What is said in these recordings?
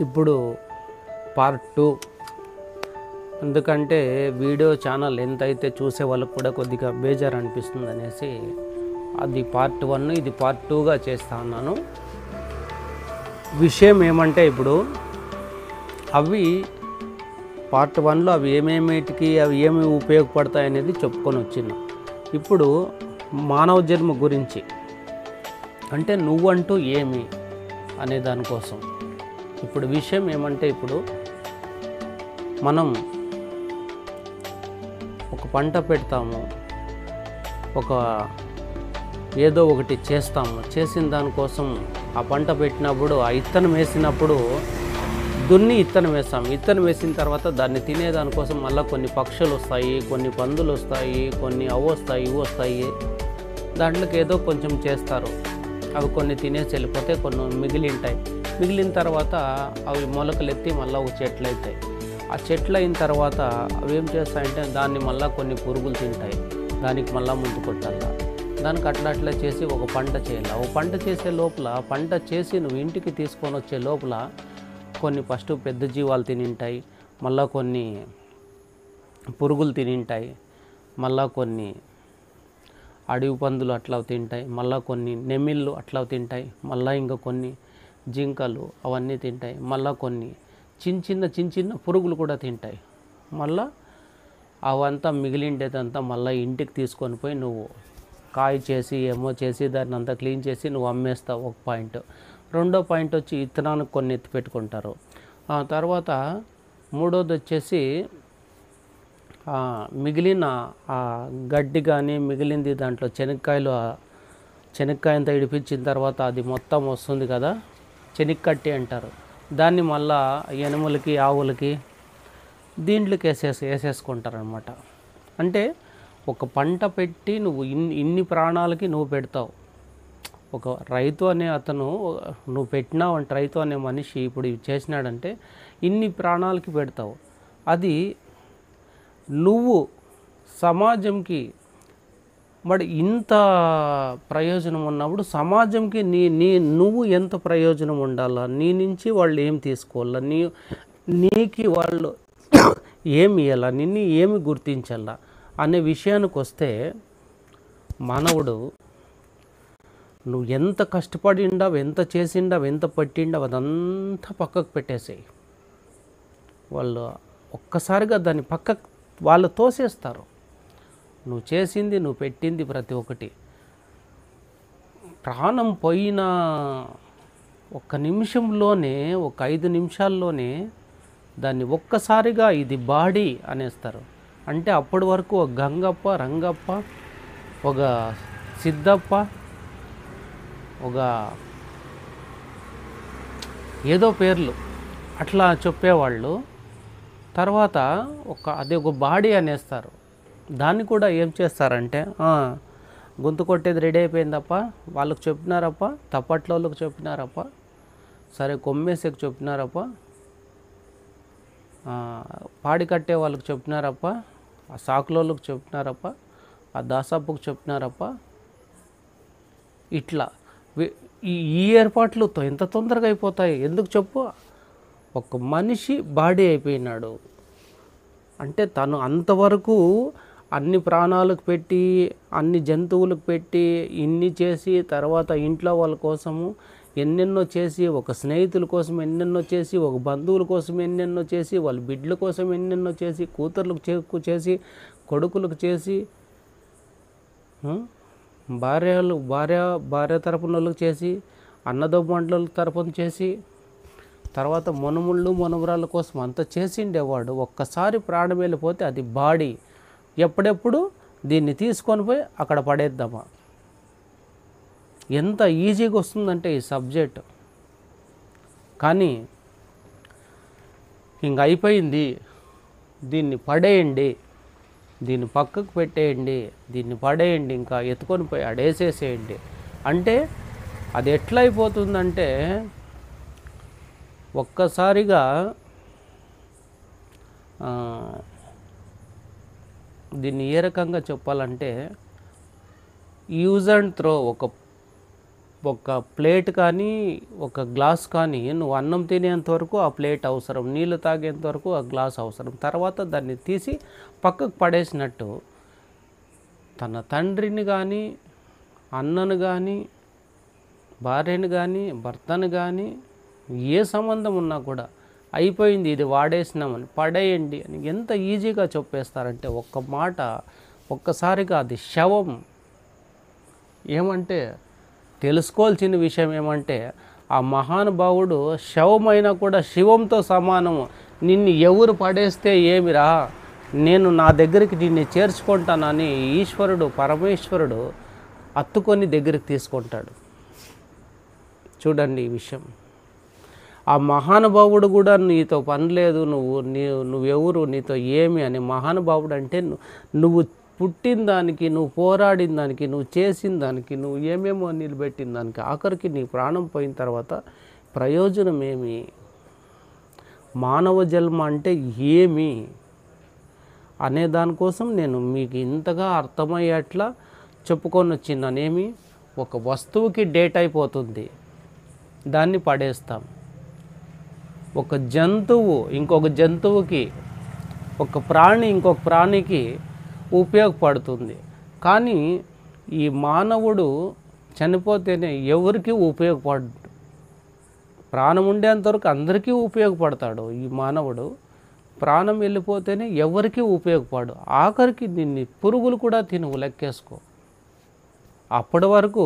ఇప్పుడు పార్ట్ 2. ఎందుకంటే video channel ఎంతైతే చూసే వాళ్ళకు కూడా కొద్దిగా బేజారు అనిపిస్తుంది అనేసి అది పార్ట్ 1, ఇది పార్ట్ 2గా చేస్తా ఉన్నాను. విషయం ఏమంటే ఇప్పుడు అవి పార్ట్ 1లో అవి ఏమేమిటికి అవి ఏమి ఉపయోగపడతాయి అనేది చెప్పుకొని వచ్చిన. ఇప్పుడు మానవ జన్మ గురించి అంటే నువ్వంటూ ఏమి అనే దానికోసం ఇప్పుడు విషయం ఏమంటే ఇప్పుడు మనం ఒక పంట పెడతాము, ఒక ఏదో ఒకటి చేస్తాము, చేసిన దానికోసం ఆ పంట పెట్టినప్పుడు ఆ ఇత్తనం వేసినప్పుడు దున్ని ఇత్తనం వేస్తాము. ఇత్తనం వేసిన తర్వాత దాన్ని తినేదానికోసం మళ్ళీ కొన్ని పక్షులు వస్తాయి, కొన్ని పందులు వస్తాయి, కొన్ని అవి వస్తాయి, ఇవి వస్తాయి. దాంట్లోకి ఏదో కొంచెం చేస్తారు, అవి కొన్ని తినేసి వెళ్ళిపోతే కొన్ని మిగిలిన తర్వాత అవి మొలకలు ఎత్తి మళ్ళీ ఒక చెట్లు అవుతాయి. ఆ చెట్లు అయిన తర్వాత అవి ఏం చేస్తాయంటే దాన్ని మళ్ళీ కొన్ని పురుగులు తింటాయి, దానికి మళ్ళీ ముందు కొట్టాల, దానికి అట్లా చేసి ఒక పంట చేయాలి. ఒక పంట చేసే లోపల పంట చేసి నువ్వు ఇంటికి తీసుకొని వచ్చే లోపల కొన్ని ఫస్ట్ పెద్ద జీవాలు తినింటాయి, మళ్ళీ కొన్ని పురుగులు తినింటాయి, మళ్ళీ కొన్ని అడవి పందులు అట్లా తింటాయి, మళ్ళీ కొన్ని నెమిళ్ళు అట్లా తింటాయి, మళ్ళీ ఇంకా కొన్ని జింకలు అవన్నీ తింటాయి, మళ్ళీ కొన్ని చిన్న చిన్న పురుగులు కూడా తింటాయి. మళ్ళీ అవంతా మిగిలిండేదంతా మళ్ళీ ఇంటికి తీసుకొని పోయి నువ్వు కాయ చేసి ఏమో చేసి దాన్ని అంతా క్లీన్ చేసి నువ్వు అమ్మేస్తావు. ఒక పాయింట్. రెండో పాయింట్ వచ్చి ఇత్తనానికి కొన్ని ఎత్తి పెట్టుకుంటారు. ఆ తర్వాత మూడోది వచ్చేసి మిగిలిన గడ్డి కానీ మిగిలింది దాంట్లో శనక్కాయంతా ఇడిపించిన తర్వాత అది మొత్తం వస్తుంది కదా, శనక్కట్టి అంటారు దాన్ని. మళ్ళా ఎనుములకి ఆవులకి దీంట్లోకి వేసేసుకుంటారనమాట. అంటే ఒక పంట పెట్టి నువ్వు ఇన్ని ప్రాణాలకి నువ్వు పెడతావు. ఒక రైతు అనే అతను నువ్వు పెట్టినావు అంటే రైతు అనే మనిషి ఇప్పుడు ఇవి చేసినాడంటే ఇన్ని ప్రాణాలకి పెడతావు. అది నువ్వు సమాజంకి మరి ఇంత ప్రయోజనం ఉన్నప్పుడు సమాజంకి నువ్వు ఎంత ప్రయోజనం ఉండాలా, నీ నుంచి వాళ్ళు ఏం తీసుకోవాలా, నీకు వాళ్ళు ఏమి ఇవ్వాలా, నిన్ను ఏమి గుర్తించాలా అనే విషయానికి వస్తే మానవుడు నువ్వు ఎంత కష్టపడిండావు, ఎంత చేసిండావు, ఎంత పట్టిండావు అదంతా పక్కకు పెట్టేసేయి. వాళ్ళు ఒక్కసారిగా దాన్ని పక్కకు వాళ్ళు తోసేస్తారు. నువ్వు చేసింది, నువ్వు పెట్టింది ప్రతి ఒక్కటి. ప్రాణం పోయిన ఒక్క నిమిషంలోనే, ఒక 5 నిమిషాల్లోనే దాన్ని ఒక్కసారిగా ఇది బాడీ అనేస్తారు. అంటే అప్పటి వరకు ఒక గంగప్ప, రంగప్ప, ఒక సిద్ధప్ప, ఒక ఏదో పేర్లు అట్లా చెప్పేవాళ్ళు. తర్వాత అది ఒక బాడీ అనేస్తారు. దాన్ని కూడా ఏం చేస్తారంటే గొంతు కొట్టేది రెడీ అయిపోయిందప్ప, వాళ్ళకి చెప్పినారప్ప, తప్పట్లో వాళ్ళకి చెప్పినారప్ప, సరే కొమ్మేసేకి చెప్పినారప్ప, పాడి కట్టే వాళ్ళకి చెప్పినారప్ప, ఆ సాకులోళ్ళకి చెప్పినారప్ప, ఆ దాసప్పకు చెప్పినారప్ప. ఇట్లా ఈ ఏర్పాట్లు ఎంత తొందరగా అయిపోతాయి ఎందుకు చెప్పు? ఒక మనిషి బాడీ అయిపోయినాడు అంటే తను అంతవరకు అన్ని ప్రాణాలకు పెట్టి, అన్ని జంతువులకు పెట్టి, ఇన్ని చేసి, తర్వాత ఇంట్లో వాళ్ళ కోసము ఎన్నెన్నో చేసి, ఒక స్నేహితుల కోసం ఎన్నెన్నో చేసి, ఒక బంధువుల కోసం ఎన్నెన్నో చేసి, వాళ్ళ బిడ్డల కోసం ఎన్నెన్నో చేసి, కూతుర్లకు చేసి, కొడుకులకు చేసి, భార్య తరపున వాళ్ళకి చేసి, అన్నదమ్ముల తరపున చేసి, తర్వాత మనవరాళ్ళ కోసం అంత చేసిండేవాడు. ఒక్కసారి ప్రాణం వెళ్ళిపోతే అది బాడీ. ఎప్పుడెప్పుడు దీన్ని తీసుకొని పోయి అక్కడ పడేద్దామా? ఎంత ఈజీగా వస్తుందంటే ఈ సబ్జెక్ట్. కానీ ఇంక అయిపోయింది, దీన్ని పడేయండి, దీన్ని పక్కకు పెట్టేయండి, దీన్ని పడేయండి, ఇంకా ఎత్తుకొని పోయి అడేసేసేయండి అంటే అది ఎట్లా అయిపోతుందంటే ఒక్కసారిగా దీన్ని ఏ రకంగా చెప్పాలంటే యూజ్ అండ్ త్రో. ఒక ప్లేట్ కానీ ఒక గ్లాస్ కానీ నువ్వు అన్నం తినేంత వరకు ఆ ప్లేట్ అవసరం, నీళ్ళు తాగేంత వరకు ఆ గ్లాస్ అవసరం. తర్వాత దాన్ని తీసి పక్కకు పడేసినట్టు తన తండ్రిని కానీ, అన్నను కానీ, భార్యను కానీ, భర్తను కానీ, ఏ సంబంధం ఉన్నా కూడా అయిపోయింది ఇది వాడేసినామని పడేయండి అని ఎంత ఈజీగా చెప్పేస్తారంటే ఒక్క మాట ఒక్కసారిగా అది శవం. ఏమంటే తెలుసుకోవాల్సిన విషయం ఏమంటే ఆ మహానుభావుడు శవమైనా కూడా శివంతో సమానము. నిన్ను ఎవరు పడేస్తే ఏమిరా, నేను నా దగ్గరికి నిన్ను చేర్చుకుంటానని ఈశ్వరుడు పరమేశ్వరుడు అత్తుకొని దగ్గరికి తీసుకుంటాడు. చూడండి ఈ విషయం. ఆ మహానుభావుడు కూడా నీతో పని లేదు, నువ్వెవరు, నీతో ఏమి అని మహానుభావుడు అంటే నువ్వు పుట్టిన దానికి, నువ్వు పోరాడిన దానికి, నువ్వు చేసిన దానికి, నువ్వు ఏమేమో నిలబెట్టిన దానికి, ఆఖరికి నీ ప్రాణం పోయిన తర్వాత ప్రయోజనం ఏమి, మానవ జన్మ అంటే ఏమి అనే దానికోసం నేను మీకు ఇంతగా అర్థమయ్యేట్లా చెప్పుకొని వచ్చినానేమి. ఒక వస్తువుకి డేట్ అయిపోతుంది, దాన్ని పడేస్తాం. ఒక జంతువు ఇంకొక జంతువుకి, ఒక ప్రాణి ఇంకొక ప్రాణికి ఉపయోగపడుతుంది. కానీ ఈ మానవుడు చనిపోతేనే ఎవరికి ఉపయోగపడు. ప్రాణం ఉండేంతవరకు అందరికీ ఉపయోగపడతాడు ఈ మానవుడు. ప్రాణం వెళ్ళిపోతేనే ఎవరికి ఉపయోగపడు. ఆఖరికి నిన్ను పురుగులు కూడా తినవు, లెక్కేసుకో. అప్పటి వరకు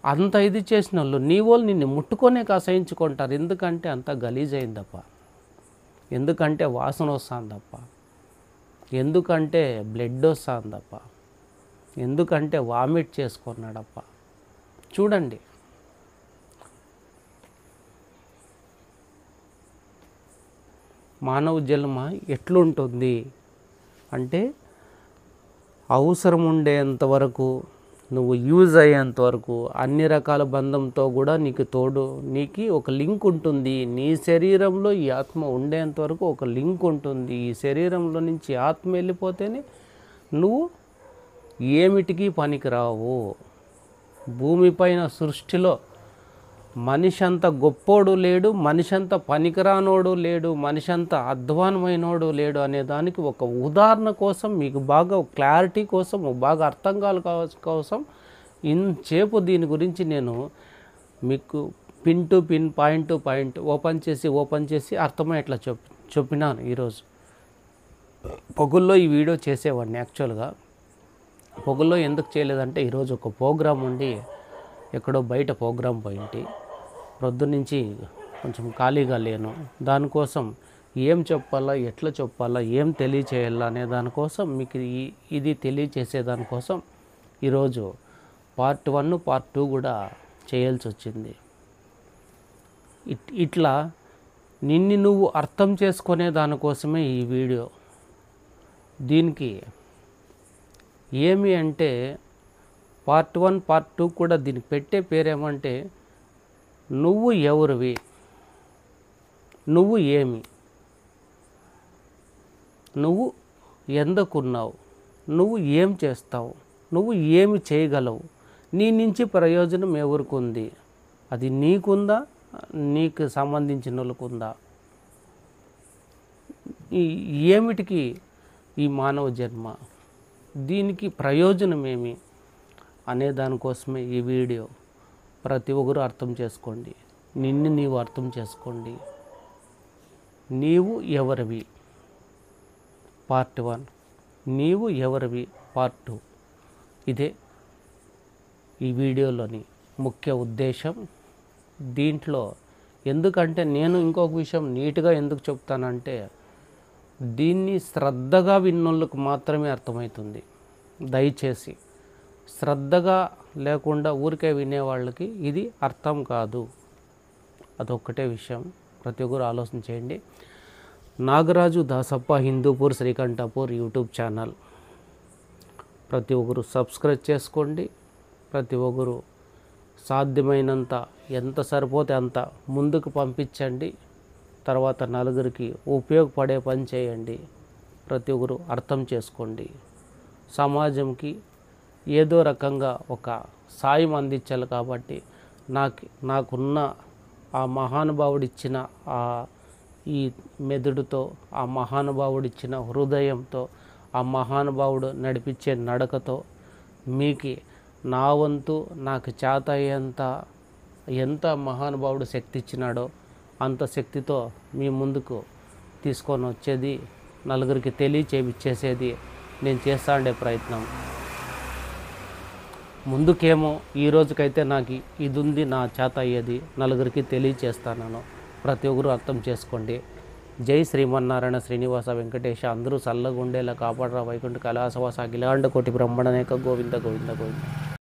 అంత ఇది చేసిన వాళ్ళు నీ వాళ్ళు నిన్ను ముట్టుకొనే అసహించుకుంటారు. ఎందుకంటే అంత గలీజ్ అయిందప్ప, ఎందుకంటే వాసన వస్తుందప్ప, ఎందుకంటే బ్లడ్ వస్తుందప్ప, ఎందుకంటే వామిట్ చేసుకున్నాడప్ప. చూడండి, మానవ జన్మ ఎట్లుంటుంది అంటే అవసరం ఉండేంత వరకు, నువ్వు యూజ్ అయ్యేంత వరకు, అన్ని రకాల బంధంతో కూడా నీకు తోడు, నీకు ఒక లింక్ ఉంటుంది. నీ శరీరంలో ఈ ఆత్మ ఉండేంత వరకు ఒక లింక్ ఉంటుంది. ఈ శరీరంలో నుంచి ఆత్మ వెళ్ళిపోతేనే నువ్వు ఏమిటికి పనికిరావు. భూమిపైన సృష్టిలో మనిషి అంత గొప్పోడు లేడు, మనిషి అంత పనికిరానోడు లేడు, మనిషి అంత అధ్వానమైనోడు లేడు అనే దానికి ఒక ఉదాహరణ కోసం, మీకు బాగా క్లారిటీ కోసం, బాగా అర్థం కోసం ఇంచేపు దీని గురించి నేను మీకు pin to pin, point to point open చేసి అర్థమయ్యేట్లా చెప్పినాను. ఈరోజు పొగుల్లో ఈ వీడియో చేసేవాడిని. యాక్చువల్గా పొగుల్లో ఎందుకు చేయలేదంటే ఈరోజు ఒక ప్రోగ్రాం ఉండి ఎక్కడో బయట ప్రోగ్రాం పోయింటి, ప్రొద్దునుంచి కొంచెం ఖాళీగా లేను. దానికోసం ఏం చెప్పాలా, ఎట్లా చెప్పాలా, ఏం తెలియచేయాలా అనే దానికోసం మీకు ఇది తెలియచేసే దానికోసం ఈరోజు పార్ట్ 1, పార్ట్ 2 కూడా చేయాల్సి వచ్చింది. ఇట్లా నిన్ను నువ్వు అర్థం చేసుకునే దానికోసమే ఈ వీడియో. దీనికి ఏమి అంటే పార్ట్ 1, పార్ట్ 2 కూడా దీనికి పెట్టే పేరేమంటే నువ్వు ఎవరివి, నువ్వు ఏమి, నువ్వు ఎందుకున్నావు, నువ్వు ఏం చేస్తావు, నువ్వు ఏమి చేయగలవు, నీ నుంచి ప్రయోజనం ఎవరికి ఉంది, అది నీకుందా, నీకు సంబంధించిన వాళ్ళకుందా, ఏమిటికి ఈ మానవ జన్మ, దీనికి ప్రయోజనం ఏమి అనే దానికోసమే ఈ వీడియో. ప్రతి ఒక్కరు అర్థం చేసుకోండి, నిన్ను నీవు అర్థం చేసుకోండి. నీవు ఎవరివి పార్ట్ 1, నీవు ఎవరివి పార్ట్ 2. ఇదే ఈ వీడియోలోని ముఖ్య ఉద్దేశం. దీంట్లో ఎందుకంటే నేను ఇంకొక విషయం నీట్గా ఎందుకు చెప్తానంటే దీన్ని శ్రద్ధగా విన్నోళ్ళకు మాత్రమే అర్థమవుతుంది. దయచేసి శ్రద్ధగా లేకుండా ఊరికే వినేవాళ్ళకి ఇది అర్థం కాదు. అదొక్కటే విషయం, ప్రతి ఒక్కరు ఆలోచన చేయండి. నాగరాజు దాసప్ప హిందూపూర్ శ్రీకంఠపూర్ యూట్యూబ్ ఛానల్ ప్రతి ఒక్కరు సబ్స్క్రైబ్ చేసుకోండి. ప్రతి ఒక్కరు సాధ్యమైనంత ఎంత సరిపోతే అంత ముందుకు పంపించండి. తర్వాత నలుగురికి ఉపయోగపడే పని చేయండి. ప్రతి ఒక్కరు అర్థం చేసుకోండి. సమాజంకి ఏదో రకంగా ఒక సాయం అందించాలి. కాబట్టి నాకున్న ఆ మహానుభావుడిచ్చిన ఆ ఈ మెదడుతో, ఆ మహానుభావుడిచ్చిన హృదయంతో, ఆ మహానుభావుడు నడిపించే నడకతో మీకు నా వంతు నాకు చేత అయ్యేంత ఎంత మహానుభావుడు శక్తి ఇచ్చినాడో అంత శక్తితో మీ ముందుకు తీసుకొని వచ్చేది, నలుగురికి తెలియచేసేది నేను చేస్తా ఉండే ప్రయత్నం. ముందుకేమో ఈ రోజుకైతే నాకు ఇది ఉంది, నా చేత అయ్యేది నలుగురికి తెలియచేస్తాను. ప్రతి ఒక్కరు అర్థం చేసుకోండి. జై శ్రీమన్నారాయణ శ్రీనివాస వెంకటేశ. అందరూ చల్లగా ఉండేలా కాపాడరా వైకుంఠ కైలాసవాస అఖిలాండ కోటి బ్రహ్మణనేక గోవింద గోవింద గోవింద.